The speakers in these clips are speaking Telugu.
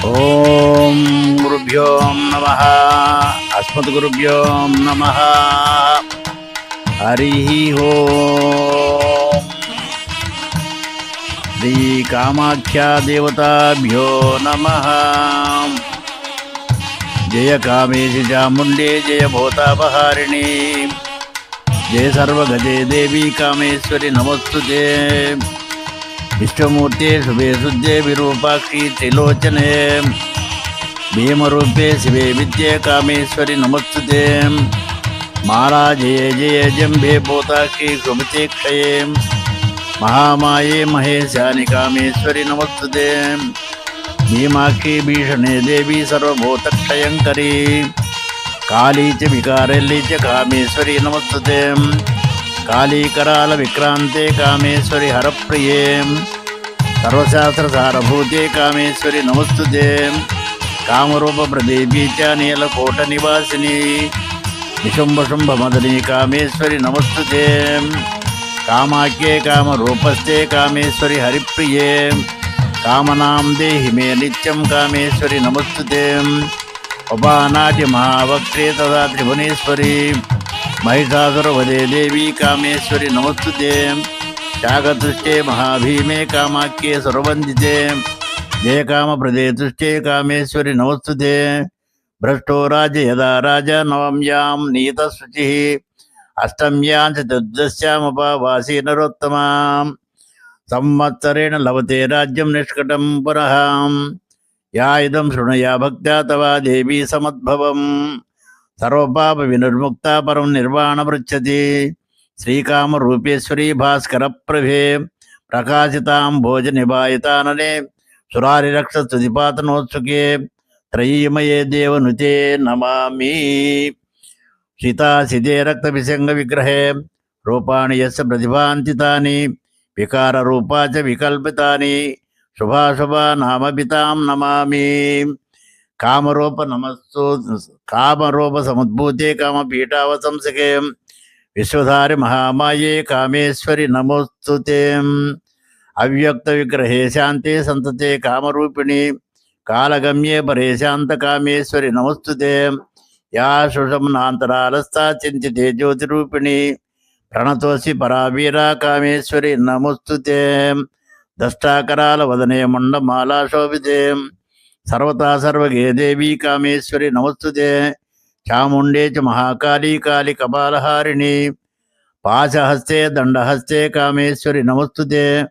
ఓం గురుభ్యో నమః. అస్మద్గురుభ్యో నమః. హరి ఓం. శ్రీ కామాఖ్యా దేవతాభ్యో నమః. జయ కామేశి చాముండే జయ భూతాపహారిణి జయ సర్వగజే దేవి కామేశ్వరి నమస్తుతే. విష్ణుమూర్తే శుభే శుద్ధే విరూపాక్షి త్రిలోచనే భీమరూపే శివే విద్యే కామేశ్వరి నమస్తుతే. మాలా జయ జయ జంభే భూతాక్షి శుభతే క్షయే మహామాయే మహేశాని కామేశ్వరి నమస్తుతే. భీమాక్షి భీషణే దేవి సర్వభూతక్షయంకరీ కాళీ చ వికారల్లి చ కామేశ్వరి నమస్తుతే. కాళీకరాల విక్రాంతే కామేశ్వరి హరప్రియే సర్వశాస్త్రసారభూతే కామేశ్వరి నమస్తుతే. కామరూపప్రదేవీ చ నీలకోట నివాసిని నిశుంభశుంభమదనీ కామేశ్వరి నమస్తుతే. కామాఖ్యే కామరూపస్థే కామేశ్వరి హరిప్రియే కామనాం దేహి మే నిత్యం కామేశ్వరి నమస్తుతే. ఉపానాట్య మహావక్త్రే తదా త్రిభువనేశ్వరి మహిషాసురవదే దేవి కామేశ్వరి నమస్తుతే. శాగతుష్టే మహాభీమే కామాఖ్యే సురవందితే జయకామప్రదే తుష్టే కామేశ్వరి నమస్తుతే. భ్రష్టో రాజ యదా రాజ నవమ్యాం నీతశుచి అష్టమ్యాం చతుర్దశ్యాముపవాసీ నరోత్తమాం సంవత్సరేణ లభతే రాజ్యం నిష్కటం పునః యా ఇదం శృణుయా భక్త్యా తవా దేవీ సమద్భవం సర్వపాప వినిర్ముక్త పరం నిర్వాణమృచ్చతి. శ్రీకామరూపేశ్వరీ భాస్కర ప్రభే ప్రకాశితాం భోజనిభాయితాననే సురారిరక్షస్తుతిపాతనోత్సుకే త్రయీమయే దేవనుతే నమామి. సీతాసిదే రక్తవిసంగ విగ్రహే రూపాణి యస్య ప్రతిభాంతితాని వికారరూపా చ వికల్పితాని శుభాశుభా నామపితాం నమామి. కామరూప నమస్తు కామరూప సముద్భూతే కామపీఠావసంసకే విశ్వధారి మహామాయే కామేశ్వరి నమోస్తుతే. అవ్యక్త విగ్రహే శాంతే సంతతే కామరూపిణి కాలగమ్యే పరే శాంత కామేశ్వరి నమస్తుతే. యా సుషమ్నాంతరాలస్థా చింతితే జ్యోతిరూపిణి ప్రణతోసి పరావీరా కామేశ్వరి నమస్తుతే. దష్టాకరాల వదనే మండమాలా శోభితే సర్వతా సర్వగే దేవీ కామేశ్వరి నమస్తుతే. చాముండే చ మహాకాళీ కాళి కపాలహారిణి పాశహస్తే దండహస్తే కామేశ్వరి నమస్తుతే.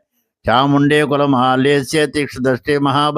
చాముండే కులమహాలేస్య తీక్షదష్టే మహాబలి